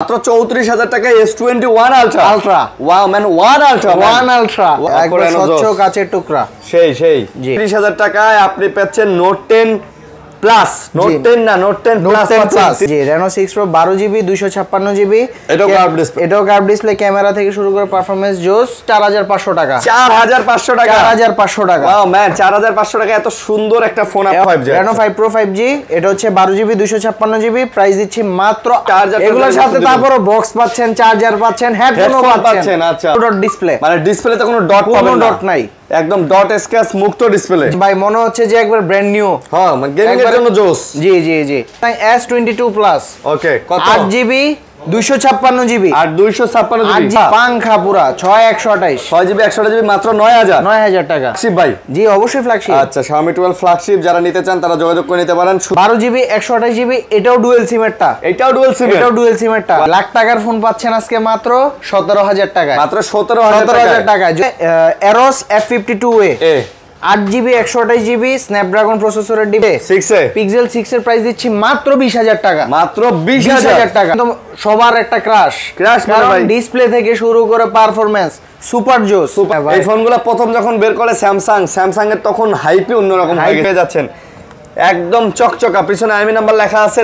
মাত্র 34000 টাকায় S21 ultra ultra wow man 1 ultra 1 ultra একবার স্বচ্ছ কাচের টুকরা সেই 30000 টাকায় আপনি পাচ্ছেন নোট 10 প্লাস নোট 10 না নোট 10 প্লাস জি Reno 6 Pro 12GB 256GB এটাও কার্ভ ডিসপ্লে ক্যামেরা থেকে শুরু করে পারফরম্যান্স জোস 4500 টাকা 4500 টাকা 4500 টাকা ওয়াও ম্যান 4500 টাকা এত সুন্দর একটা phone 5G Reno 5 Pro 5G এটা হচ্ছে 12GB 256GB প্রাইস দিচ্ছি মাত্র এগুলোর সাথে তারপর বক্স পাচ্ছেন চার্জার পাচ্ছেন হেডফোনও পাচ্ছেন আচ্ছা ডট ডিসপ্লে মানে ডিসপ্লেতে কোনো ডট পাবেন না ডট নাই একদম ডট স্ক্র্যাচ মুক্ত ডিসপ্লে ভাই মনে হচ্ছে যে একবার ব্র্যান্ড নিউ হ্যাঁ মানে গেমিং এর জন্য জোস জি S22 প্লাস ওকে কত 8GB 256GB আর 256GB পাংখা পুরা 6128 6GB 128GB মাত্র 9000 টাকা ফ্ল্যাগশিপ ভাই জি অবশ্যই ফ্ল্যাগশিপ আচ্ছা Xiaomi 12 ফ্ল্যাগশিপ যারা নিতে চান তারা যোগাযোগ করে নিতে পারেন 12GB 128GB এটাও ডুয়াল সিমেরটা এটাও ডুয়াল সিমেরটা লাখ টাকার ফোন পাচ্ছেন আজকে মাত্র 17000 টাকা মাত্র 17000 টাকা Eros F52a 8GB 128GB Snapdragon প্রসেসরের ডিবে 6 এ পিক্সেল 6 এর প্রাইস দিচ্ছি মাত্র 20000 টাকা মাত্র 20000 টাকা একদম সবার একটা ক্রাশ মানে ভাই ডিসপ্লে থেকে শুরু করে পারফরম্যান্স সুপার জোস এই ফোনগুলো প্রথম যখন বের করে স্যামসাং এর তখন হাইপে অন্যরকম হয়ে যাচ্ছেন একদম চকচকা পিছনে আইএমআই নাম্বার লেখা আছে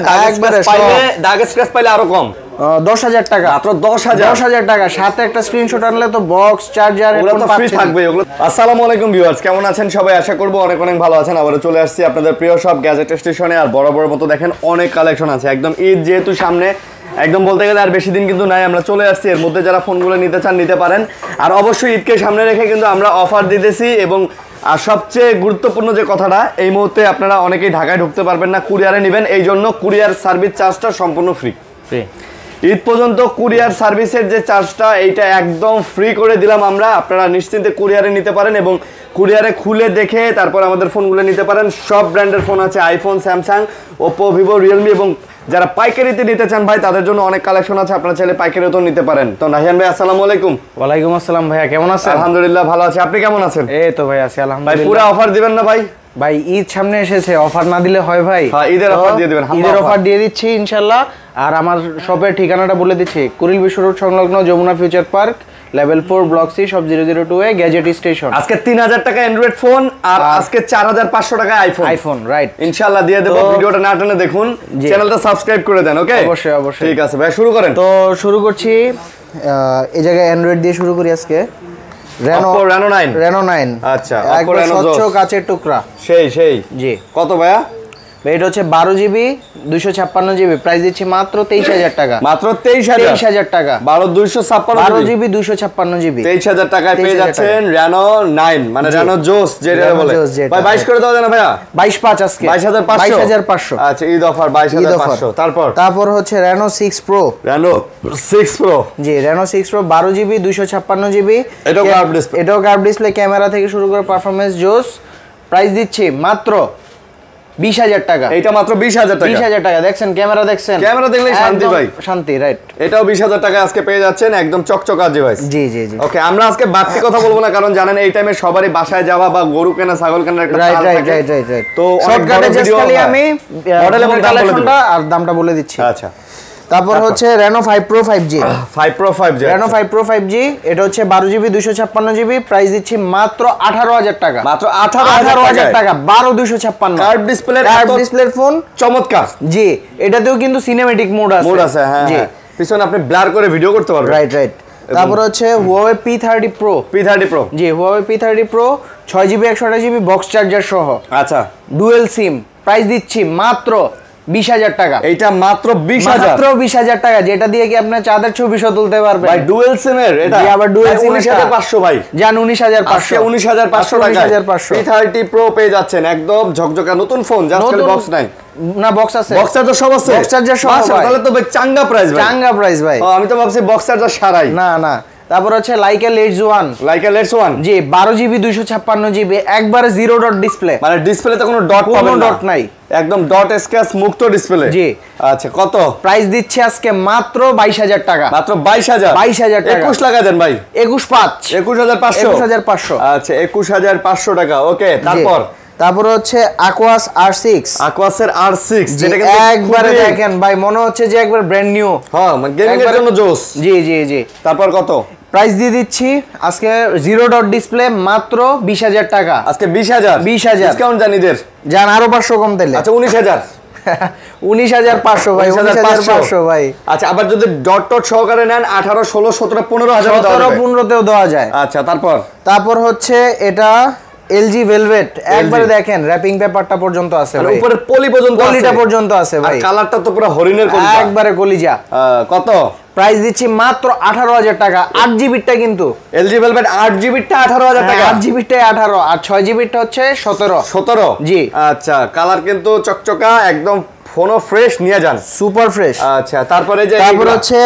দাগ স্ক্র্যাচ পাইলে আরো কম 10000 টাকা মাত্র 10000 টাকা সাথে একটা স্ক্রিনশট আনলে তো বক্স চার্জার এগুলো তো ফ্রি থাকবে ওগুলো আসসালামু আলাইকুম ভিউয়ার্স কেমন আছেন সবাই আশা করব অনেক ভালো আছেন আবারো চলে আসছি আপনাদের প্রিয় সব গ্যাজেট স্টেশনে আর বড় মতো দেখেন অনেক কালেকশন আছে একদম ঈদ যেহেতু সামনে একদম বলতে গেলে আর বেশি দিন কিন্তু নাই আমরা চলে আসছি এর মধ্যে যারা ফোনগুলো নিতে চান নিতে পারেন আর অবশ্যই ঈদকে সামনে রেখে কিন্তু আমরা অফার দিতেছি এবং আর সবচেয়ে গুরুত্বপূর্ণ যে কথাটা এই মুহূর্তে আপনারা অনেকেই ঢাকায় ঢুকতে পারবেন না কুরিয়ারে নেবেন এই জন্য কুরিয়ার সার্ভিস চার্জটা সম্পূর্ণ ফ্রি ঈদ পর্যন্ত কুরিয়ার সার্ভিসের যে চার্জটা এইটা একদম ফ্রি করে দিলাম আমরা আপনারা নিশ্চিন্তে কুরিয়ারে নিতে পারেন এবং কুরিয়ারে খুলে দেখে তারপর আমাদের ফোনগুলো নিতে পারেন সব ব্র্যান্ডের ফোন আছে iPhone Samsung Oppo Vivo Realme এবং যারা পাইকারিতে নিতে চান ভাই তাদের জন্য অনেক কালেকশন আছে আপনারা চাইলে পাইকারিতেও নিতে পারেন তো নাহিয়ান ভাই আসসালামু আলাইকুম ওয়ালাইকুম আসসালাম ভাইয়া কেমন আছেন আলহামদুলিল্লাহ ভালো আছি আপনি কেমন আছেন এই তো ভাই আছি আলহামদুলিল্লাহ ভাই পুরো অফার দিবেন না ভাই ঈদ সামনে এসেছে অফার না দিলে হয় ভাই হ্যাঁ ঈদের অফার দিয়ে দিবেন ঈদের অফার দিয়ে দিচ্ছি ইনশাআল্লাহ আর আমার শপের ঠিকানাটা বলে দিচ্ছি কুরিল বিশ্ব রোড সংলগ্ন Jamuna future park level 4 block C সব 002 এ গ্যাজেট স্টেশন আজকে 3000 টাকা অ্যান্ড্রয়েড ফোন আর আজকে 4500 টাকা আইফোন রাইট ইনশাআল্লাহ দিয়ে দেব ভিডিওটা না টেনে দেখুন চ্যানেলটা সাবস্ক্রাইব করে দেন ওকে অবশ্যই ঠিক আছে ভাই শুরু করেন তো শুরু করছি এই জায়গায় অ্যান্ড্রয়েড দিয়ে শুরু করি আজকে Reno 9 আচ্ছা একবার স্বচ্ছ কাচের টুকরা সেই জি কত ভাইয়া এটা হচ্ছে 12GB 256GB প্রাইস দিচ্ছি মাত্র 23000 টাকা মাত্র 23000 টাকা 12GB 256GB 23000 টাকায় পেয়ে যাচ্ছেন Reno 9 মানে Reno জোস যেটা বলে ভাই 22 করে দাও জানা ভাইয়া 22.5 আজকে 22500 আচ্ছা ঈদ অফার 22500 তারপর হচ্ছে Reno 6 Pro জি Reno 6 Pro 12GB 256GB এটাও কার্ভ ডিসপ্লে ক্যামেরা থেকে শুরু করে পারফরম্যান্স জোস প্রাইস দিচ্ছি মাত্র 20000 টাকা এটা মাত্র 20000 টাকা দেখছেন ক্যামেরা দেখলে শান্তি ভাই শান্তি রাইট এটাও 20000 টাকা আজকে পেয়ে যাচ্ছেন একদম চকচকা ডিভাইস জি ওকে আমরা আজকে বাড়তি কথা বলবো না কারণ জানেন এই টাইমে সবারই বাসায় যাওয়া বা গরু কেনা ছাগল কেনার একটা তাল থাকে রাইট তো শর্টকাটে জাস্ট খালি আমি মডেল এবং কালেকশনটা আর দামটা বলে দিচ্ছি আচ্ছা তারপর হচ্ছে Reno 5 Pro 5G Reno 5 Pro 5G এটা হচ্ছে 12GB 256GB প্রাইস দিচ্ছি মাত্র 18000 টাকা মাত্র 18000 টাকা 12256 কার্ভ ডিসপ্লের ফোন চমৎকার জি এটাতেও কিন্তু সিনেমেটিক মোড আছে হ্যাঁ জি পিছনে আপনি ব্লার করে ভিডিও করতে পারবেন রাইট তারপর হচ্ছে Huawei P30 Pro জি Huawei P30 Pro 6GB 128GB box charger সহ আচ্ছা ডুয়াল সিম প্রাইস দিচ্ছি মাত্র 20000 টাকা এইটা মাত্র 20000 টাকা যেটা দিয়ে কি আপনি চাঁদের ছবি তুলতে পারবেন ভাই ডুয়াল সিমের এটা জি আবার ডুয়াল সিম 19500 ভাই জান 19500 টাকা P30 Pro পেয়ে যাচ্ছেন একদম ঝকঝকা নতুন ফোন জাস্ট খালি বক্স নাই না বক্স আছে বক্স চার্জার সব আছে বক্স চার্জার সব তাহলে তো ভাই চাঙ্গা প্রাইস ভাই আমি তো ভাবছি বক্স চার্জার সারাই না তারপর হচ্ছে Leica Leds 1 জি 12GB 256GB একবারে জিরো ডট ডিসপ্লে মানে ডিসপ্লেতে কোনো ডট পাবেন না ডট নাই একদম ডট স্ক্র্যাচ মুক্ত ডিসপ্লে জি আচ্ছা কত প্রাইস দিচ্ছে আজকে মাত্র 22000 টাকা মাত্র 22000 টাকা 21 লাগা দেন ভাই 21500 আচ্ছা 21500 টাকা ওকে তারপর হচ্ছে Aquas R6, Aquas-এর R6 যেটা কিন্তু একবারে দেখেন ভাই মনে হচ্ছে যে একবার ব্র্যান্ড নিউ। হ্যাঁ মানে গেমিং এর জন্য জোস। জি জি জি। তারপর কত প্রাইস দিয়ে দিচ্ছি আজকে জিরো ডট ডিসপ্লে মাত্র 20,000 টাকা। আজকে 20,000 ডিসকাউন্ট জানিদের জান আরো 500 কম দিলে। আচ্ছা 19,000 19,500 ভাই, 19,500 ভাই। আচ্ছা আবার যদি ডট টট সহকারে নেন 18 16 17 15,000 17 15 তেও দেওয়া যায়। আচ্ছা তারপর হচ্ছে এটা LG ভেলভেট, একবারে দেখেন র‍্যাপিং পেপারটা পর্যন্ত আছে ভাই, উপরে পলি পর্যন্ত আছে, পলিটা পর্যন্ত আছে ভাই, আর কালারটা তো পুরো হরিণের কলিজা, একবারে কলিজা। কত প্রাইস দিচ্ছি মাত্র 18,000 টাকা। 8GB টা কিন্তু LG ভেলভেট 8GB টা 18,000 টাকা। 8GB টা 18 আর 6GB টা হচ্ছে 17 জি। আচ্ছা কালার কিন্তু চকচকা একদম, ফোনও ফ্রেশ নিয়ে যান, সুপার ফ্রেশ। আচ্ছা তারপর হচ্ছে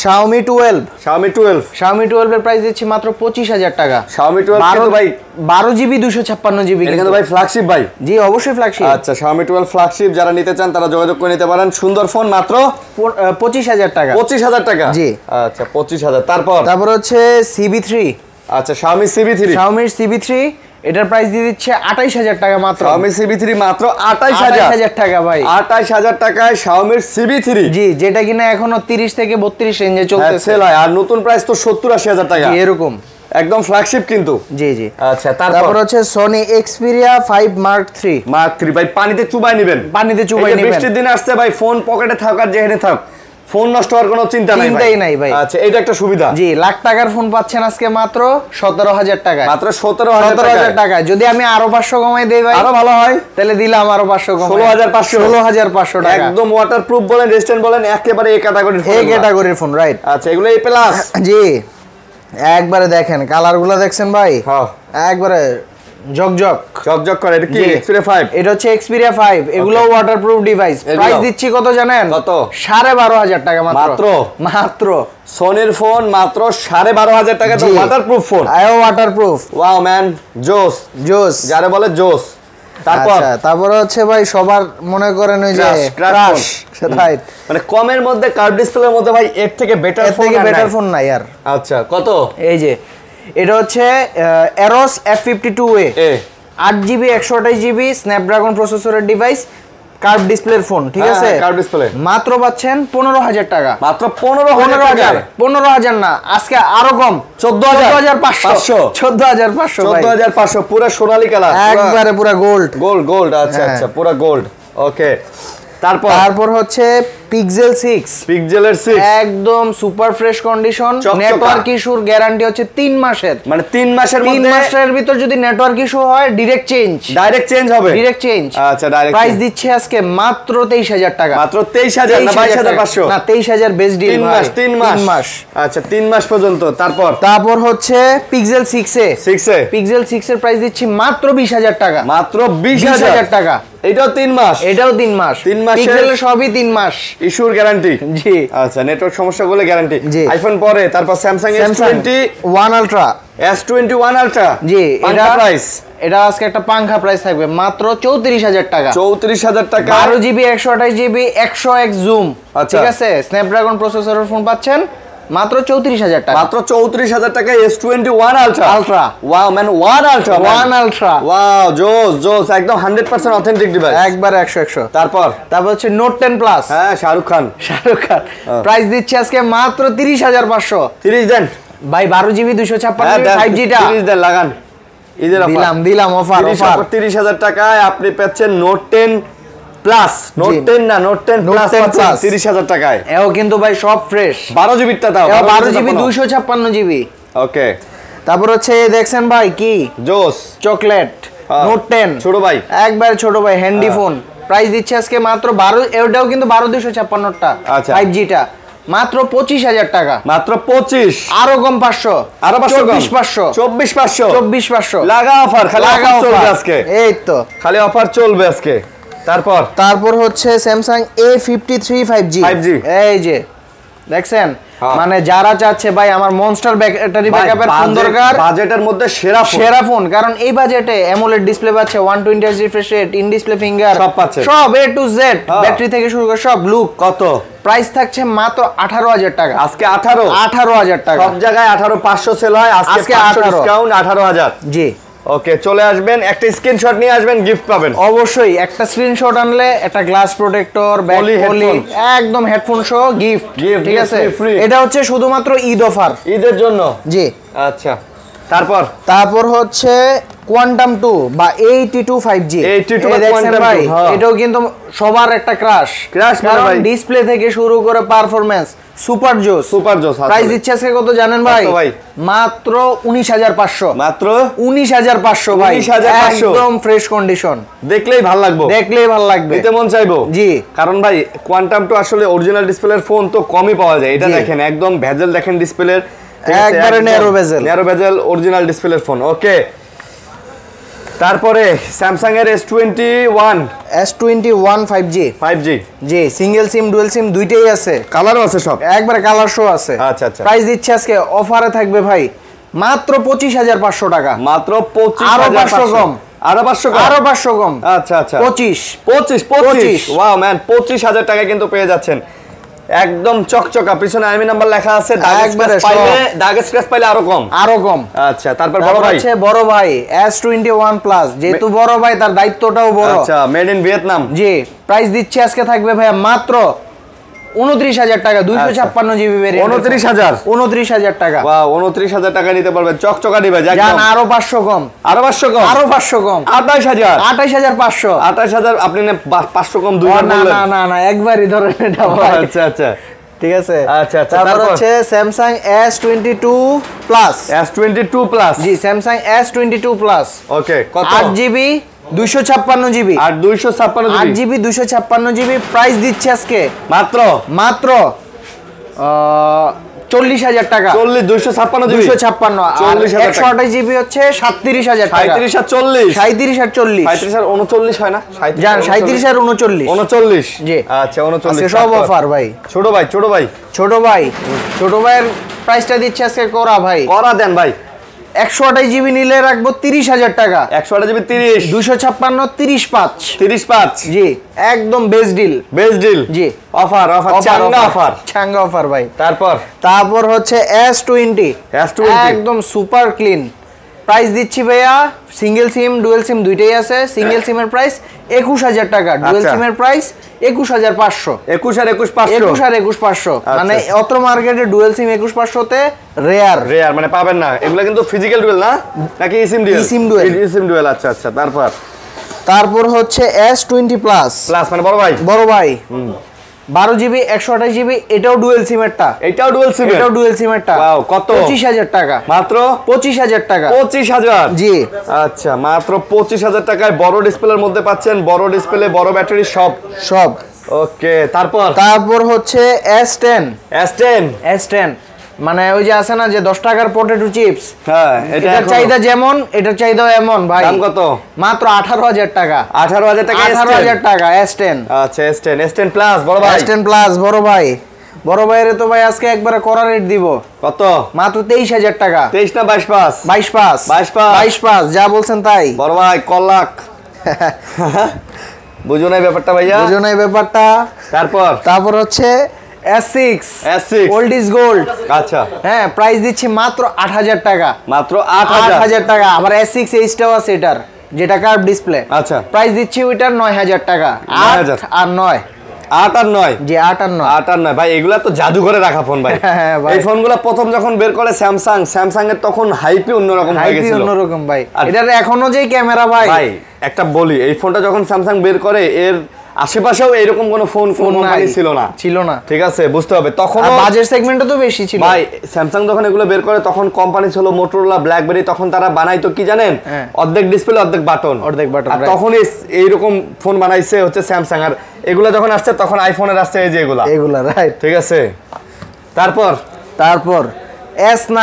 Xiaomi 12 এর প্রাইস দিচ্ছি মাত্র 25,000 টাকা। Xiaomi 12 কিন্তু ভাই 12GB 256GB কিন্তু ভাই ফ্ল্যাগশিপ ভাই। জি অবশ্যই ফ্ল্যাগশিপ। আচ্ছা Xiaomi 12 ফ্ল্যাগশিপ যারা নিতে চান তারা যোগাযোগ করে নিতে পারেন। সুন্দর ফোন মাত্র 25,000 টাকা। 25,000 টাকা জি। আচ্ছা 25,000। তারপর হচ্ছে CB3। আচ্ছা Xiaomi CB3 এটার প্রাইস দিয়ে দিচ্ছে 28,000 টাকা মাত্র। Xiaomi CB3 মাত্র 28,000 টাকা ভাই। 28,000 টাকায় Xiaomi CB3, জি যেটা কিনা এখনো 30 থেকে 32 রেঞ্জে চলতেছে, আর নতুন প্রাইস তো 70-80,000 টাকা। জি এরকম একদম ফ্ল্যাগশিপ কিন্তু। জি জি। আচ্ছা তারপর হচ্ছে Sony Xperia 5 Mark 3 ভাই পানিতে চুবাই নেবেন, বৃষ্টির দিন আসছে ভাই, ফোন পকেটে থাক আর যেখানে থাক ফোন নষ্ট হওয়ার কোনো চিন্তাই নাই ভাই। আচ্ছা এটা একটা সুবিধা। জি লাখ টাকার ফোন পাচ্ছেন আজকে মাত্র 17,000 টাকা। মাত্র 17,000 টাকা। যদি আমি আরো 500 কমাই দেই ভাই আরো ভালো হয়, তাহলে দিলাম আরো 500 কমাই 16,500 টাকা। একদম ওয়াটারপ্রুফ বলেন, রেজিস্ট্যান্ট বলেন, একেবারে এই ক্যাটাগরির ফোন রাইট। আচ্ছা এগুলো A+। জি একবারে দেখেন কালারগুলো দেখছেন ভাই, হ্যাঁ একবারে ঝকঝক করে। এটা কি Xperia 5? এটা হচ্ছে Xperia 5, এগুলো ওয়াটারপ্রুফ ডিভাইস। প্রাইস দিচ্ছি কত জানেন? কত? 12,500 টাকা মাত্র। সোনির ফোন মাত্র 12,500 টাকা, তো waterproof phone. Waterproof. Wow man, জোস যারে বলে জোস। তারপর হচ্ছে ভাই সবার মনে করেন ওই যে ক্রাশ, রাইট, মানে কমের মধ্যে কার্ভ ডিসপ্লের মধ্যে ভাই এর থেকে বেটার ফোন নাই আর। আচ্ছা কত? এই যে এটা হচ্ছে Aros F52A 8GB 128GB Snapdragon প্রসেসরের ডিভাইস, কার্ভ ডিসপ্লের ফোন, ঠিক আছে? কার্ভ ডিসপ্লে মাত্র পাচ্ছেন 15,000 টাকা। মাত্র 15,000 না, আজকে আরো কম, 14,500 পুরো সোনালী কালার, একবারে পুরো গোল্ড। আচ্ছা পুরো গোল্ড। ওকে তারপর হচ্ছে Pixel 6 একদম সুপার ফ্রেশ কন্ডিশন, নেটওয়ার্ক ইস্যুর গ্যারান্টি হচ্ছে 3 মাসের, মানে 3 মাসের মধ্যে 3 মাসের ভিতর যদি নেটওয়ার্ক ইস্যু হয় ডাইরেক্ট চেঞ্জ হবে। আচ্ছা ডাইরেক্ট প্রাইস দিচ্ছে আজকে মাত্র 23,000 টাকা। মাত্র 23,000 না 22,500? না 23,000 বেস্ট ডিল। 3 মাস। আচ্ছা 3 মাস পর্যন্ত। তারপর হচ্ছে Pixel 6 এর প্রাইস দিচ্ছি মাত্র 20,000 টাকা। মাত্র 20,000 টাকা। এটাও 3 মাস। 3 মাস। পিক্সেলের সবই 3 মাস ইস্যুর গ্যারান্টি। জি। আচ্ছা নেটওয়ার্ক সমস্যা গুলো গ্যারান্টি। আইফোন পরে তারপর Samsung S21 Ultra। জি এটা প্রাইস, এটা আজকে একটা পাংখা প্রাইস থাকবে মাত্র 34,000 টাকা। 34,000 টাকা। 12GB 128GB 100x জুম, ঠিক আছে? স্ন্যাপড্রাগন প্রসেসরের ফোন পাচ্ছেন মাত্র 34,000 টাকা। মাত্র 34,000 টাকা S21 Ultra। Wow man, 1 Ultra। Wow জোস একদম 100% অথেন্টিক ডিভাইস, একবার 100। তারপর হচ্ছে Note 10 Plus। হ্যাঁ শাহরুখ খান। প্রাইস দিচ্ছে আজকে মাত্র 30,500। 30 দেন ভাই, 12GB 256GB 5G টা 30 দেন, লাগান ঈদের অফার। দিলাম অফার 30,000 টাকায় আপনি পাচ্ছেন Note 10 প্লাস, Note 10 না Note 10 প্লাস 30,000 টাকায়। এও কিন্তু ভাই সব ফ্রেশ, 12GB টা দাও, 12GB 256GB। ওকে তারপর হচ্ছে দেখছেন ভাই কি জোস চকলেট Note 10 ছোট ভাই, একবার ছোট ভাই হ্যান্ডি ফোন। প্রাইস দিচ্ছে আজকে মাত্র 12, এটাও কিন্তু 12,256 টা 5G টা মাত্র 25,000 টাকা। মাত্র 25, আরো কম 500, আরো 500, 24,500 লাগা অফার, খালি অফার চলবে আজকে। এই তো খালি অফার চলবে আজকে। তারপর হচ্ছে Samsung A53 5G। এই যে দেখছেন, মানে যারা চাচ্ছে ভাই আমার মনস্টার ব্যাটারি ব্যাকআপের ফোন দরকার, বাজেটের মধ্যে সেরা ফোন, কারণ এই বাজেটে AMOLED ডিসপ্লে পাচ্ছে, 120Hz refresh rate, in display finger সব পাচ্ছে, সব A to Z, ব্যাটারি থেকে শুরু করে সব লুক। কত প্রাইস থাকছে? মাত্র 18,000 টাকা। আজকে 18,000 টাকা। সব জায়গায় 18,500 সেল হয়, আজকে 500 ডিসকাউন্ট 18,000। জি ওকে, চলে আসবেন, একটা স্ক্রিনশট নিয়ে আসবেন, গিফট পাবেন। অবশ্যই একটা স্ক্রিনশট আনলে একটা গ্লাস প্রোটেক্টর, ব্যাক পলি, একদম হেডফোন সহ গিফট, ঠিক আছে? এটা হচ্ছে শুধুমাত্র ঈদ অফার, ঈদের জন্য। জি। আচ্ছা, তারপর হচ্ছে কোয়ান্টাম 2 বা 82 5G। এটাও কিন্তু সবার একটা ক্রাশ, কারণ ডিসপ্লে থেকে শুরু করে পারফরম্যান্স সুপার জোস। প্রাইস দিচ্ছে আজকে কত জানেন ভাই? মাত্র 19500। মাত্র 19500 ভাই, একদম ফ্রেশ কন্ডিশন, দেখলেই ভালো লাগবে, নিতে মন চাইবো। জি, কারণ ভাই কোয়ান্টাম 2 আসলে অরিজিনাল ডিসপ্লের ফোন তো কমই পাওয়া যায়। এটা দেখেন একদম ভেজেল, দেখেন ডিসপ্লের একবারে ন্যারো বেজেল অরিজিনাল ডিসপ্লের ফোন। ওকে, তারপরে স্যামসাং এর S21 5G। জি, সিঙ্গেল সিম ডুয়াল সিম দুইটাই আছে, কালারও আছে, সব একবারে কালার শো আছে। আচ্ছা আচ্ছা। প্রাইস দিচ্ছে আজকে অফারে থাকবে ভাই মাত্র 25500 টাকা। মাত্র 25, আরো 500 কম, আরো 500 কম। আচ্ছা আচ্ছা, 25। ওয়াও ম্যান, 25000 টাকা কিন্তু পেয়ে যাচ্ছেন, একদম চকচকা। পিছনে আইমি নাম্বার লেখা আছে, দাগ স্ক্র্যাচ পাইলে আরো কম। আচ্ছা, তারপর বড় ভাই S21 প্লাস, যেহেতু বড় ভাই তার দায়িত্বটাও বড়। আচ্ছা, made in Vietnam. G, price দিচ্ছে আজকে থাকবে ভাই মাত্র 29000 টাকা, 256GB ভেরিয়েন্ট। 29000 টাকা। ওয়াও, 29000 টাকা নিতে পারবেন, চকচকা ডিভাইস একদম। আরো 500 কম, আরো 500 কম, 28000। 28500। 28000 আপনি 500 কম, না একবারই ধরেন এটা ভাই। আচ্ছা আচ্ছা, ঠিক আছে। আচ্ছা আচ্ছা, তারপর হচ্ছে Samsung S22 প্লাস। জি, Samsung S22 প্লাস। ওকে, কত? 8GB 256GB। 8GB 256GB। Price দিচ্ছে আজকে মাত্র 40000 টাকা। 256GB। 128GB হচ্ছে 37000 টাকা। 37 আর 40। 37 আর 40। 37 আর 39 হয় না? 37 আর 39। 39। জি। আচ্ছা, 39। সব অফার ভাই। ছোট ভাইয়ের প্রাইসটা দিচ্ছে আজকে করা দেন ভাই। 128GB নিলে রাখবো 30000 টাকা। 128GB 30। 256 35। জি, একদম বেস্ট ডিল। জি, অফার চাঙ্গা অফার ভাই। তারপর হচ্ছে S20 একদম সুপার ক্লিন। প্রাইস দিচ্ছি ভাইয়া, সিঙ্গেল সিম ডুয়াল সিম দুইটাই আছে। সিঙ্গেল সিমের প্রাইস 21000 টাকা, ডুয়াল সিমের প্রাইস 21500। 21 আর 21500। মানে অত্র মার্কেটে ডুয়াল সিম 21500 তে রেয়ার, মানে পাবেন না। এগুলা কিন্তু ফিজিক্যাল ডুয়াল না, নাকি ইসিম ডুয়াল? আচ্ছা আচ্ছা। তারপর হচ্ছে S20 প্লাস মানে বড় ভাই। 12GB 128GB। এটাও ডুয়াল সিমেরটা। এটাও ডুয়াল সিমেরটা। ওয়াও, কত? 25000 টাকা। মাত্র 25000 টাকা। 25000। জি। আচ্ছা, মাত্র 25000 টাকায় বড় ডিসপ্লের মধ্যে পাচ্ছেন, বড় ডিসপ্লে, বড় ব্যাটারি, সব। ওকে, তারপর হচ্ছে S10 মানে ওই যে আছে না যে 10 টাকার পটেটো চিপস। হ্যাঁ, এটার চাহিদা যেমন, এটার চাহিদা এমন ভাই। দাম কত? মাত্র 18000 টাকা। 18000 টাকা। 18000 টাকা S10। আচ্ছা, S10 প্লাস বড় ভাই। S10 প্লাস বড় ভাইয়ের তো ভাই আজকে একবারে করা রেট দিব। কত? মাত্র 23000 টাকা। 23 না 22? 22 যা বলছেন তাই। বড় ভাই কলাক। বুঝো না ব্যাপারটা ভাইয়া? তারপর হচ্ছে S6 ওল্ড ইজ গোল্ড। আচ্ছা, হ্যাঁ, প্রাইস দিচ্ছি মাত্র 8000 টাকা। মাত্র 8000 টাকা। আবার S6 H-টাও আছে এটার, যেটা কার্ভ ডিসপ্লে। আচ্ছা, প্রাইস দিচ্ছি ওইটার 9000 টাকা। 8 আর 9। 8 আর 9। জি, 8 আর 9 ভাই, এগুলা তো জাদু করে রাখা ফোন ভাই। এই ফোনগুলো প্রথম যখন বের করে স্যামসাং এর, তখন হাইপই অন্যরকম হয়ে গেছিল। অন্যরকম ভাই। এটার এখনো যে ক্যামেরা ভাই, একটা বলি, এই ফোনটা যখন স্যামসাং বের করে, এর আশেপাশেও এরকম কোনো ফোন কোম্পানি ছিল না। ঠিক আছে, বুঝতে হবে। তখন বাজেট সেগমেন্টও তো বেশি ছিল ভাই। স্যামসাং যখন এগুলো বের করে, তখন কোম্পানি ছিল মোটরোলা, ব্ল্যাকবেরি। তখন তারা বানাইতো কি জানেন? অর্ধেক ডিসপ্লে, অর্ধেক বাটন। আর তখন এইরকম ফোন বানাইছে হচ্ছে স্যামসাং। আর এগুলো যখন আসছে, তখন আইফোনের আসছে এই যে এগুলা, রাইট? ঠিক আছে। তারপর S9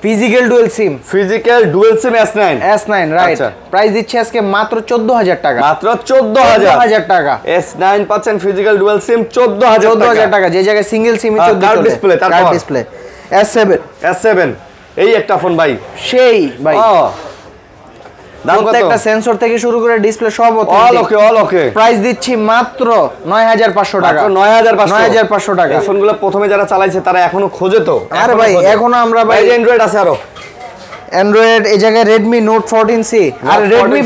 physical dual SIM S9 right. Price দিচ্ছে আজকে মাত্র 14000 টাকা। মাত্র 14000 টাকা। S9 পাচ্ছেন ফিজিক্যাল ডুয়াল সিম 14000 টাকা, যে জায়গায় সিঙ্গেল সিমে 14 ডিসপ্লে। তারপর ডিসপ্লে S7 এই একটা ফোন ভাই, সেই ভাই। দাম কত? প্রত্যেকটা সেন্সর থেকে শুরু করে ডিসপ্লে সব অল ওকে। প্রাইস দিচ্ছি মাত্র 9500 টাকা। 9500 টাকা। ফোনগুলো প্রথমে যারা চালাইছে তারা এখনো খোঁজে তো। আরে ভাই, এখনো আমরা ভাই অ্যান্ড্রয়েড আছে, আরো অ্যান্ড্রয়েড এই জায়গায় Redmi Note 14C আর Redmi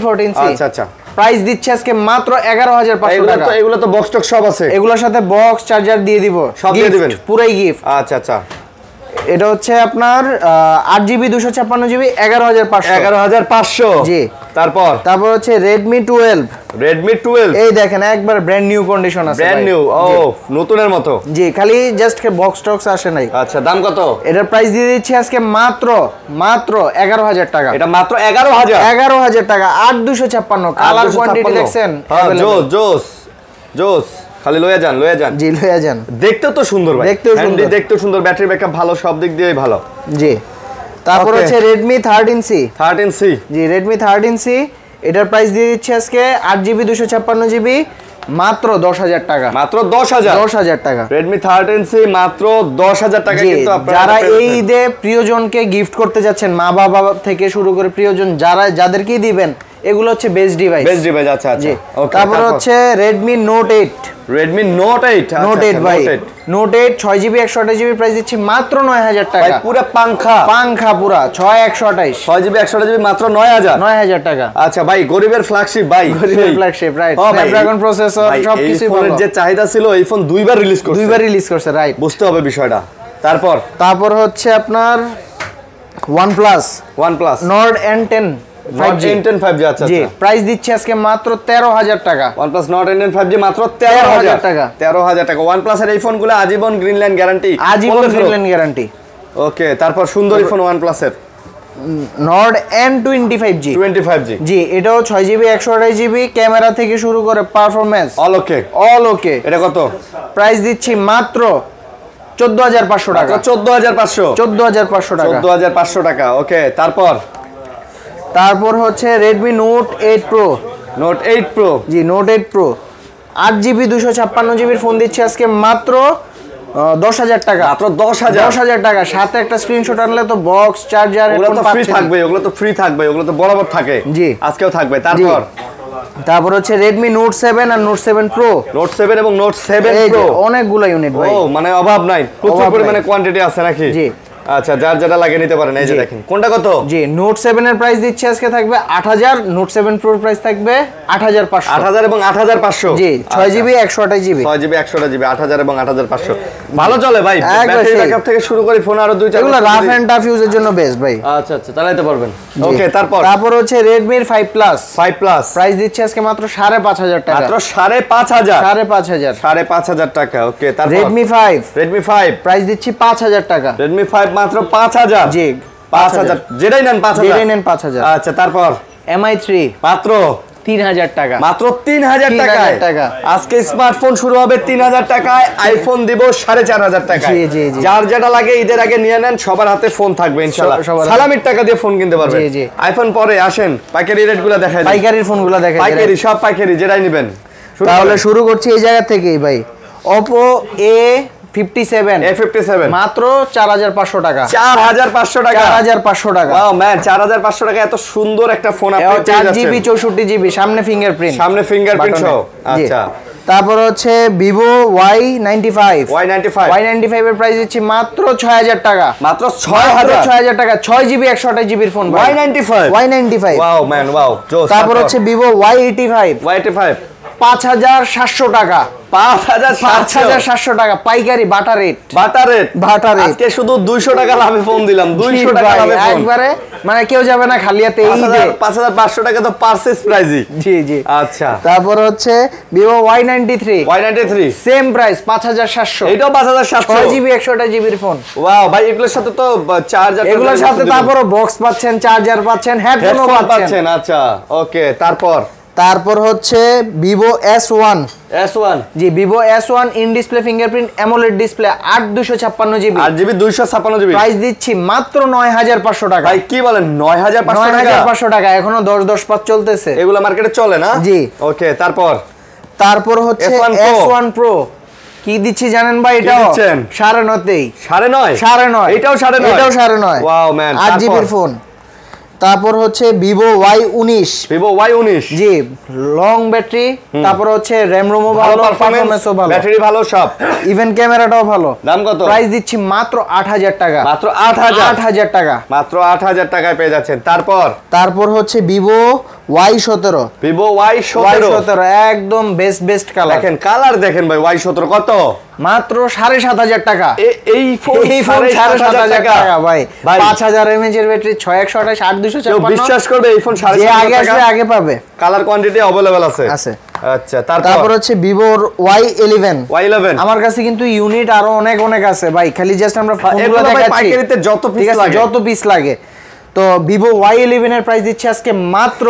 14C আচ্ছা প্রাইস দিচ্ছে আজকে মাত্র 11500 টাকা। এগুলো তো বক্স টক সব আছে, এগুলোর সাথে বক্স চার্জার দিয়ে দিব, সব দিয়ে দিবেন পুরাই গিফট। আচ্ছা এটা হচ্ছে আপনার 8GB 256GB 11500 জি। তারপর হচ্ছে Redmi 12 এই দেখেন একবার ব্র্যান্ড নিউ কন্ডিশন আছে, ব্র্যান্ড নিউ, ও নতুনের মতো জি, খালি জাস্ট বক্স টক্স আসে নাই। আচ্ছা, দাম কত? এটার প্রাইস দিয়ে দিচ্ছি আজকে মাত্র 11000 টাকা। এটা মাত্র 11000 টাকা। 8256 কালার কোয়ান্টিটি দেখছেন, জোস খালি লয়ে যান জি, লয়ে যান। দেখতেও তো সুন্দর ভাই, দেখতেও সুন্দর, ব্যাটারি ব্যাকআপ ভালো, সব দিক দিয়েই ভালো জি। তারপর হচ্ছে Redmi 13C জি, Redmi 13C এটার প্রাইস দিয়ে দিচ্ছি আজকে 8GB 256GB মাত্র 10000 টাকা। মাত্র 10000 টাকা। Redmi 13C মাত্র 10000 টাকা। কিন্তু আপনারা যারা এই ঈদে প্রিয়জনকে গিফট করতে যাচ্ছেন, মা বাবা থেকে শুরু করে প্রিয়জন যাদেরকেই দিবেন, এগুলো হচ্ছে বেস্ট ডিভাইস। আচ্ছা। তারপর হচ্ছে Redmi Note 8 ভাই, Note 8 6GB 128GB প্রাইস দিচ্ছি মাত্র 9000 টাকা। পুরো পাংখা পুরা 6/128 6GB 128GB মাত্র 9000 টাকা। আচ্ছা ভাই, গরিবের ফ্ল্যাগশিপ ভাই, রাইট, স্ন্যাপড্রাগন প্রসেসর সবকিছু ভালো। ফোনের যে চাহিদা ছিল, এই ফোন দুইবার রিলিজ করছে, রাইট, বুঝতে হবে বিষয়টা। তারপর হচ্ছে আপনার OnePlus Nord N10 5G। আচ্ছা জি, প্রাইস দিচ্ছি আজকে মাত্র 13000 টাকা। OnePlus Nord N10 5G মাত্র 13000 টাকা। 13000 টাকা। OnePlus এর এই ফোনগুলো আজীবন গ্রিনল্যান্ড গ্যারান্টি। ওকে, তারপর সুন্দরী ফোন OnePlus এর Nord N25G জি, এটাও 6GB 128GB ক্যামেরা থেকে শুরু করে পারফরম্যান্স অল ওকে। এটা কত? প্রাইস দিচ্ছি মাত্র 14500 টাকা। 14500 টাকা। ওকে, তারপর হচ্ছে Redmi Note 8 Pro জি, Note 8 Pro 8GB 256GB phone দিচ্ছি আজকে মাত্র 10000 টাকা। মাত্র 10000 টাকা। সাথে একটা স্ক্রিনশট আনলে তো বক্স চার্জার ওগুলো তো ফ্রি থাকবে, ওগুলো তো বরাবর থাকে জি, আজকেও থাকবে। তারপর হচ্ছে Redmi Note 7 আর Note 7 Pro এবং Note 7 Pro অনেকগুলো ইউনিট ভাই, মানে অভাব নাই, প্রচুর পরিমাণে কোয়ান্টিটি আছে নাকি? জি। আচ্ছা, যার যেটা লাগে নিতে পারেন। এই যে দেখেন, কোনটা কত? জি, Note 7 এর প্রাইস দিচ্ছে আজকে থাকবে 8000, Note 7 Pro এর প্রাইস থাকবে 8500। 8000 এবং 8500 জি, 6GB 128GB 8000 এবং 8500 ভালো চলে ভাই। ব্যাটারি ব্যাকআপ থেকে শুরু করে ফোন আরো 2-4 এগুলো রাফ এন্ড টাফ ইউজের জন্য বেস্ট ভাই। আচ্ছা, চালাতে পারবেন। ওকে, তারপর হচ্ছে Redmi 5 Plus প্রাইস দিচ্ছে আজকে মাত্র 5500 টাকা। মাত্র 5500 টাকা। ওকে, তারপর Redmi 5 প্রাইস দিচ্ছি 5000 টাকা। Redmi 5 মাত্র 5000 জি, 5000 যেটাই নেন 5000। আচ্ছা, তারপর MI 3 মাত্র 3000 টাকা। মাত্র 3000 টাকা। আজকে স্মার্টফোন শুরু হবে 3000 টাকায়, আইফোন দিব 4500 টাকায়। জি। যার যেটা লাগে ঈদের আগে নিয়ে নেন, সবার হাতে ফোন থাকবে ইনশাআল্লাহ। সালামির টাকা দিয়ে ফোন কিনতে পারবেন। আইফোন পরে আসেন, পাইকারি রেটগুলো দেখাই দিই। পাইকারির ফোনগুলো দেখাই দিই, পাইকারি সব পাইকারি, যেটাই নেবেন। তাহলে শুরু করছি এই জায়গা থেকেই ভাই। Oppo A57 মাত্র 4500 টাকা। 4500 টাকা। 4500 টাকা। ওয়াও ম্যান, 4500 টাকা এত সুন্দর একটা ফোন আপনি পেয়ে যাচ্ছেন। 4GB 64GB সামনে ফিঙ্গারপ্রিন্ট সহ। আচ্ছা, তারপর হচ্ছে Vivo Y95 এর প্রাইস দিচ্ছি মাত্র 6000 টাকা। মাত্র 6000 টাকা। 6GB 128GB এর phone Y95 wow man, wow. তারপর হচ্ছে Vivo Y85 5700 টাকা। 5700 টাকা পাইকারি বাটার রেট। আজকে শুধু 200 টাকা লাভে ফোন দিলাম। 200 টাকা লাভে ফোন একবারে, মানে কেউ যাবে না খালি হাতে। এই 5500 টাকা তো পারচেজ প্রাইসই। জি। আচ্ছা, তারপর হচ্ছে Vivo Y93 সেম প্রাইস 5700। এটাও 5700। 6GB 128GB এর ফোন। ওয়াও ভাই, এগুলোর সাথে তো চার্জার, এগুলোর সাথে তারপরও বক্স পাচ্ছেন, চার্জার পাচ্ছেন, হেডফোনও পাচ্ছেন। আচ্ছা, ওকে। তারপর হচ্ছে Vivo S1 G, Vivo S1 in display fingerprint AMOLED display 8/256GB 8GB price দিচ্ছি মাত্র 9500 টাকা। ভাই কি বলেন, 9500 টাকা। এখনো 10/5 চলতেছে, এগুলো মার্কেটে চলে না? জি। ওকে, তারপর হচ্ছে S1 Pro কি দিচ্ছি জানেন ভাই? এটাও 9.5 9.5 এটাও 9.5 ওয়াও ম্যান, 8GB ফোন। তারপর হচ্ছে Vivo Y19 জি লং ব্যাটারি, তারপর হচ্ছে RAM ROM ভালো, পারফরম্যান্সও ভালো, ব্যাটারি ভালো সব, ইভেন ক্যামেরাটাও ভালো। দাম কত? প্রাইস দিচ্ছি মাত্র 8000 টাকা। মাত্র 8000 টাকা, মাত্র 8000 টাকায় পেয়ে যাচ্ছেন। তারপর হচ্ছে Vivo Y17 একদম বেস্ট কালার। দেখেন কালার দেখেন ভাই, Y17 কত? মাত্র 7500 টাকা। এই ফোন 7500 টাকা ভাই। 5000 mAh এর ব্যাটারি, 6128 8256। বিশ্বাস করবে এই ফোন 7500 টাকা আগে পাবে। কালার কোয়ান্টিটি अवेलेबल আছে। আচ্ছা তারপর হচ্ছে Vivo Y11 আমার কাছে কিন্তু ইউনিট আরো অনেক আছে ভাই, খালি জাস্ট আমরা ফোনগুলো দেখাচ্ছি। পাইকারিতে যত পিস লাগে তো Vivo Y11 এর প্রাইস দিচ্ছে আজকে মাত্র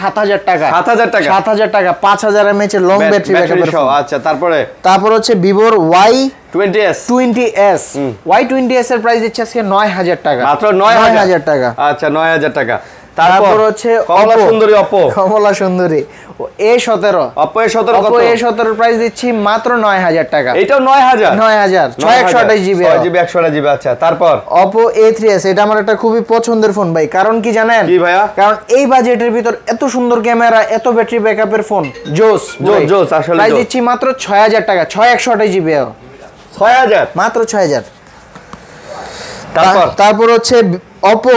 7000 টাকা। 7000 টাকা 5000 mAh এর লং ব্যাটারি ব্যাকআপের ফোন। আচ্ছা তারপর হচ্ছে Vivo Y20s Y20s এর প্রাইস দিচ্ছে আজকে 9000 টাকা। মাত্র 9000 টাকা। আচ্ছা 9000 টাকা। তারপর হচ্ছে কমলা সুন্দরী A17 Oppo A17 কত? Oppo A17 এর প্রাইস দিচ্ছি মাত্র 9000 টাকা। এটাও 9000 6128GB 128GB। আচ্ছা তারপর Oppo A3s এটা আমার একটা খুবই পছন্দের ফোন ভাই, কারণ কি জানেন? কি ভাইয়া? কারণ এই বাজেটের ভিতর এত সুন্দর ক্যামেরা, এত ব্যাটারি ব্যাকআপের ফোন জোস আসলে প্রাইস দিচ্ছি মাত্র 6000 টাকা। 6128GB 6000 মাত্র 6000। তারপর হচ্ছে Oppo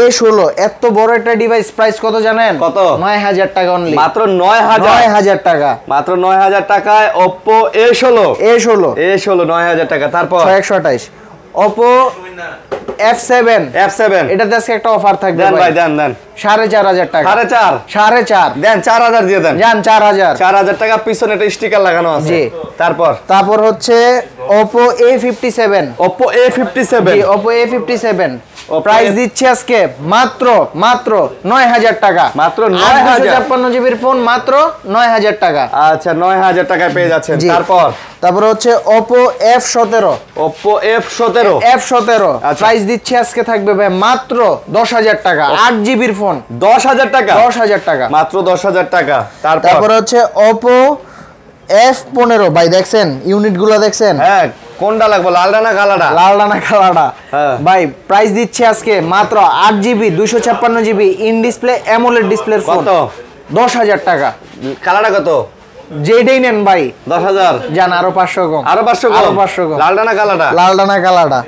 A16 এত বড় একটা ডিভাইস, প্রাইস কত জানেন? কত? 9000 টাকা অনলি। মাত্র 9000 টাকা। মাত্র 9000 টাকায় Oppo A16 9000 টাকা। তারপর 6128 Oppo F7 এটাতে আজকে একটা অফার থাকবে ভাই। দেন 4500 টাকা। 4.5 দেন 4000 দিয়ে দেন। 4000 টাকা পিছনে একটা স্টিকার লাগানো আছে। জি। তারপর হচ্ছে Oppo A57 Oppo A57 price দিচ্ছে আজকে মাত্র 9000 টাকা। মাত্র 9000 256GB এর ফোন মাত্র 9000 টাকা। আচ্ছা 9000 টাকায় পেয়ে যাচ্ছেন। তারপর হচ্ছে Oppo F17 প্রাইস দিচ্ছে আজকে থাকবে ভাই মাত্র 10000 টাকা। 8GB এর ফোন 10000 টাকা। মাত্র 10000 টাকা। তারপর হচ্ছে Oppo F15 ভাই, দেখছেন ইউনিটগুলো দেখছেন? হ্যাঁ কোনটা লাগবে, লালডা না কালাডা? ভাই প্রাইস দিচ্ছে আজকে মাত্র 8GB 256GB in display AMOLED ডিসপ্লের ফোন। কত? 10000 টাকা। কালাডা কত? যেটাই নেন ভাই 10000 জান, আরো 500 কম। আরো 500 কম। লালডা না কালাডা?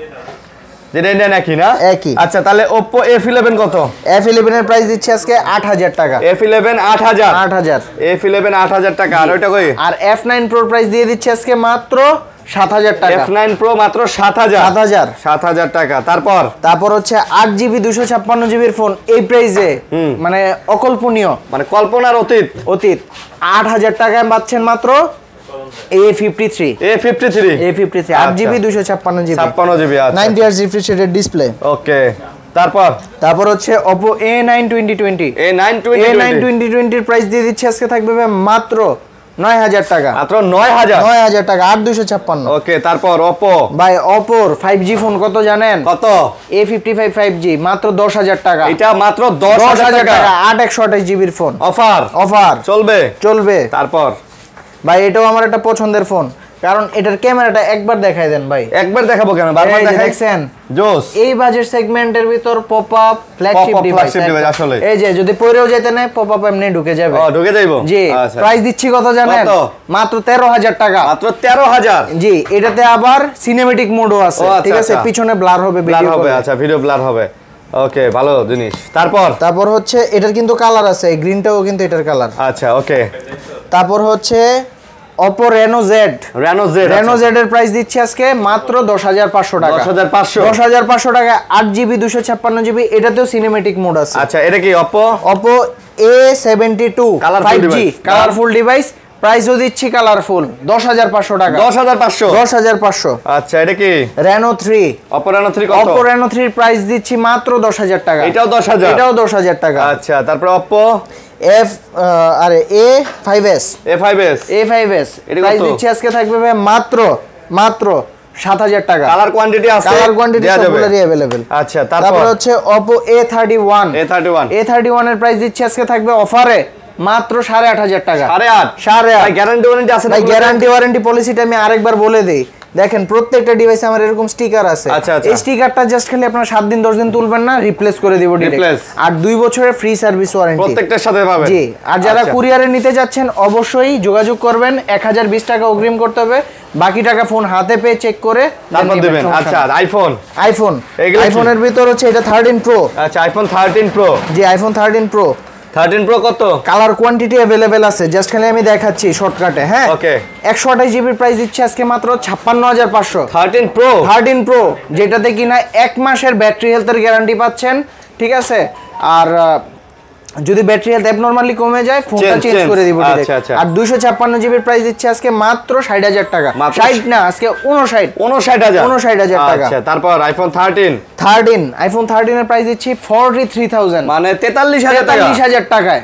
যেটাই নেন একই না? একই। আচ্ছা তাহলে Oppo F11 কত? F11 এর প্রাইস দিচ্ছে আজকে 8000 টাকা। F11 8000 টাকা। আর ওইটা কই? আর F9 Pro প্রাইস দিয়ে দিচ্ছে আজকে মাত্র 7000 টাকা। F9 Pro মাত্র 7000 টাকা। তারপর হচ্ছে 8GB 256GB এর ফোন এই প্রাইসে, মানে অকল্পনীয়, মানে কল্পনার অতীত 8000 টাকায় পাচ্ছেন মাত্র A53 8GB 256GB 56GB। আচ্ছা 90Hz রিফ্রেশ রেট ডিসপ্লে। ওকে। তারপর হচ্ছে Oppo A9 2020 এর প্রাইস দিয়ে দিচ্ছে আজকে থাকবে মাত্র 9000 টাকা। মাত্র 9000 টাকা 8256। ওকে। তারপর Oppo ভাই Oppo 5G ফোন কত জানেন? কত? A55 5G মাত্র 10000 টাকা। এটা মাত্র 10000 টাকা। 8 128GB এর ফোন। অফার চলবে। তারপর ভাই এটাও আমার একটা পছন্দের ফোন, কারণ এটার ক্যামেরাটা একবার দেখাই দেন ভাই। একবার দেখাবো কেন, বারবার দেখছেন? জোস। এই বাজেট সেগমেন্টের ভিতর পপআপ ফ্ল্যাগশিপ ডিভাইস আসলে এই যে যদি পরেও যেতে না পপআপ এমনি ঢুকে যাবে। ঢুকে যাইবো। জি। প্রাইস দিচ্ছি কত জানেন? মাত্র 13000 টাকা। মাত্র 13000। জি। এটাতে আবার সিনেমেটিক মোডও আছে, ঠিক আছে? পিছনে ব্লার হবে, ভিডিও হবে। আচ্ছা ভিডিও ব্লার হবে। ওকে, ভালো জিনিস। তারপর হচ্ছে এটার কিন্তু কালার আছে, গ্রিনটাও কিন্তু এটার কালার। আচ্ছা ওকে। তারপর হচ্ছে Oppo Reno Z এর প্রাইস দিচ্ছে আজকে মাত্র 10500 টাকা। 10500 টাকা 8GB 256GB এটাতেও সিনেমেটিক মোড আছে। আচ্ছা এটা কি Oppo A72 5G colourful device, প্রাইসও দিচ্ছি কালারফুল 10500 টাকা। 10500। আচ্ছা এটা কি Reno 3 Oppo Reno 3 কত? Oppo Reno 3 এর প্রাইস দিচ্ছি মাত্র 10000 টাকা। এটাও 10000 টাকা। আচ্ছা তারপর Oppo A5s প্রাইস দিচ্ছি আজকে থাকবে মাত্র 7000 টাকা। কালার কোয়ান্টিটি সবগুলোরই अवेलेबल। আচ্ছা তারপর হচ্ছে Oppo A31 এর প্রাইস দিচ্ছি আজকে থাকবে অফারে মাত্র 8500 টাকা। 8.5 গ্যারান্টি ওয়ারেন্টি আছে না? গ্যারান্টি ওয়ারেন্টি পলিসিটা আমি আরেকবার বলে দেই। দেখেন প্রত্যেকটা ডিভাইসে আমার এরকম স্টিকার আছে। এই স্টিকারটা জাস্ট খালি আপনারা 7 দিন 10 দিন তুলবেন না, রিপ্লেস করে দিব ডাইরেক্ট। আর 2 বছরের ফ্রি সার্ভিস ওয়ারেন্টি প্রত্যেকটার সাথে পাবেন। জি, আর যারা কুরিয়ারে নিতে যাচ্ছেন অবশ্যই যোগাযোগ করবেন। 1020 টাকা অগ্রিম করতে হবে, বাকি টাকা ফোন হাতে পেয়ে চেক করে তারপর দিবেন। আচ্ছা, আইফোনের ভিতর হচ্ছে এটা 13 প্রো। আচ্ছা, আইফোন 13 প্রো। জি, আইফোন 13 প্রো। 13 প্রো কত? কালার কোয়ান্টিটি अवेलेबल আছে, জাস্ট খালি আমি দেখাচ্ছি শর্টকাটে। হ্যাঁ, ওকে। 128 জিবি প্রাইস দিচ্ছে আজকে মাত্র 56500। 13 প্রো যেটাতে কিনা 1 মাসের ব্যাটারি হেলথের গ্যারান্টি পাচ্ছেন, ঠিক আছে? আর যদি ব্যাটারি হেলথ অ্যাবনরমালি কমে যায় ফোনটা চেঞ্জ করে দিব ডাইরেক্ট। আর 256 জিবির প্রাইস দিচ্ছে আজকে মাত্র 60000 টাকা। 60 না, আজকে 59000 টাকা। আচ্ছা, তারপর আইফোন 13 আইফোন 13 এর প্রাইস দিচ্ছি 43000, মানে 43000 টাকায়।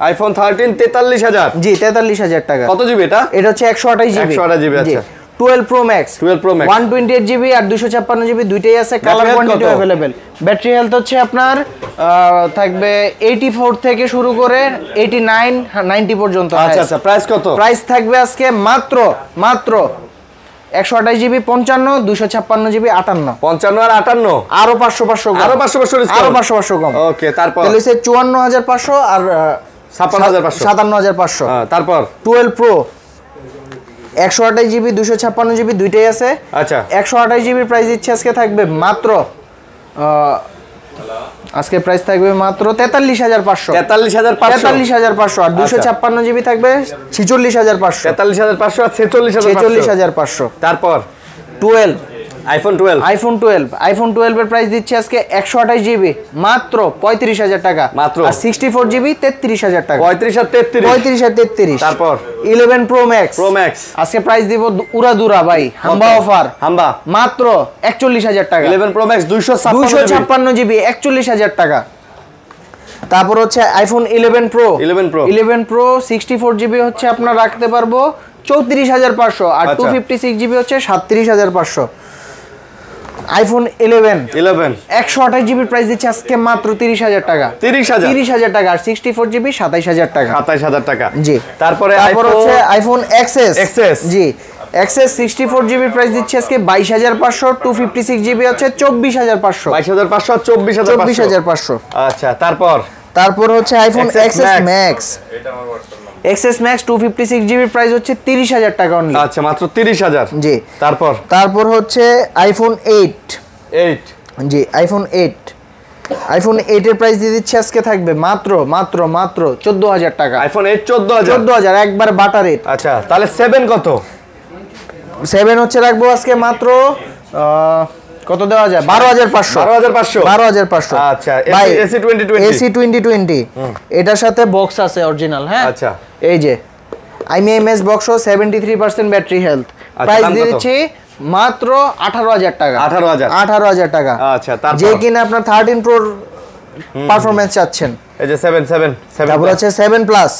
আইফোন 13 43000। জি, 43000 টাকা। কত জিবি এটা? এটা হচ্ছে 128 জিবি। 128 জিবি। আচ্ছা, 12 প্রো ম্যাক্স 128 জিবি আর 256 জিবি দুইটাই আছে, colour quantity available. Battery health হচ্ছে আপনার থাকবে 84 থেকে শুরু করে 89 90 পর্যন্ত। আচ্ছা, প্রাইস কত? প্রাইস থাকবে আজকে মাত্র 128 জিবি 55, 256 জিবি 58। 55 আর 58 আরো 500 কম। আরো 500 কম। ওকে, তারপর তাহলে হচ্ছে 54500 আর 57500। তারপর 12 প্রো 128 জিবি 256 জিবি দুইটাই আছে। আচ্ছা, 128 জিবির প্রাইস দিচ্ছে আজকে থাকবে মাত্র আজকে প্রাইস থাকবে মাত্র 43500। 43500 আর 256 জিবি থাকবে 46500। 43500 আর 46500। তারপর 12 আইফোন 12 এর প্রাইস দিচ্ছে আজকে 128 জিবি মাত্র 35000 টাকা মাত্র। আর 64 জিবি 33000 টাকা। 35 আর 33। তারপর 11 প্রো ম্যাক্স আজকে প্রাইস দিব উড়াদুরা ভাই, হাম্বা অফার, মাত্র 41000 টাকা। 11 প্রো ম্যাক্স 256 জিবি 41000 টাকা। তারপর হচ্ছে আইফোন 11 প্রো 64 জিবি হচ্ছে আপনার রাখতে পারবো 34500 আর 256 জিবি হচ্ছে 37500। আইফোন 11 128 জিবির প্রাইস দিচ্ছে আজকে মাত্র 30000 টাকা। 30000 টাকা আর 64 জিবি 27000 টাকা। 27000 টাকা। জি, তারপরে হচ্ছে আইফোন এক্সএস। জি, এক্সএস 64 জিবির প্রাইস দিচ্ছে আজকে 22500, 256 জিবি হচ্ছে 24500। 22500 আর 24500। আচ্ছা, তারপর হচ্ছে আইফোন এক্সএস ম্যাক্স 256 জিবির প্রাইস হচ্ছে 30000 টাকা অনলি। আচ্ছা, মাত্র 30000। জি, তারপর হচ্ছে আইফোন 8। জি, আইফোন 8 এর প্রাইস দিয়ে দিচ্ছে আজকে থাকবে মাত্র 14000 টাকা। আইফোন 8 14000 একবার বাটার রেট। আচ্ছা, তাহলে 7 কত? 7 হচ্ছে রাখবো আজকে মাত্র কত দেওয়া যায়? 12500। আচ্ছা, AC 2020 এটার সাথে বক্স আছে অরিজিনাল। হ্যাঁ, আচ্ছা, এই যে IMEMS box 73% battery health. Price দিয়ে দিচ্ছি মাত্র 18000 টাকা। 18000 টাকা। আচ্ছা, যে কিনা আপনার 13 প্রো পারফরম্যান্স চাচ্ছেন। এই যে 7 তারপর হচ্ছে 7 প্লাস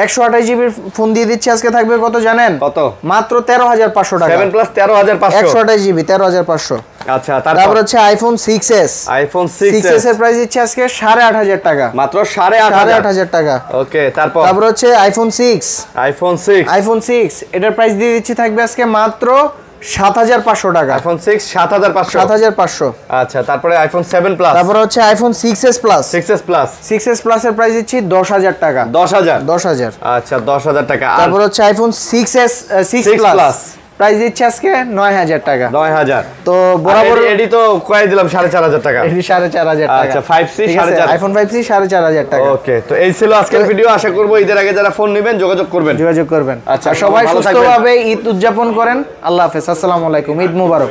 128 জিবির ফোন দিয়ে দিচ্ছি আজকে থাকবে কত জানেন? কত? মাত্র 13500 টাকা। 7 প্লাস 13500। 128 জিবি 13500। আচ্ছা, তারপর হচ্ছে আইফোন 6s এর প্রাইস দিচ্ছি আজকে 8500 টাকা। মাত্র 8500 টাকা। ওকে, তারপর হচ্ছে আইফোন 6 এটার প্রাইস দিয়ে দিচ্ছি থাকবে আজকে মাত্র 7500 টাকা। আইফোন 6 7500। আচ্ছা, তারপরে আইফোন 7 প্লাস। তারপর হচ্ছে আইফোন 6s প্লাস এর প্রাইস দিচ্ছি 10000 টাকা। 10000। আচ্ছা, 10000 টাকা। তারপর হচ্ছে আইফোন 6 প্লাস প্রাইস দিচ্ছে আজকে 9000 টাকা। 9000। তো বরাবর এডি তো কয় দিলাম 4500 টাকা। এডি 4500 টাকা। আচ্ছা, 5C 4500। আইফোন 5C 4500 টাকা। ওকে, তো এই ছিল আজকের ভিডিও। আশা করব ঈদের আগে যারা ফোন নেবেন যোগাযোগ করবেন। আচ্ছা, সবাই সুস্থভাবে ঈদ উদযাপন করেন। আল্লাহ হাফেজ, আসসালামু আলাইকুম, ঈদ মোবারক।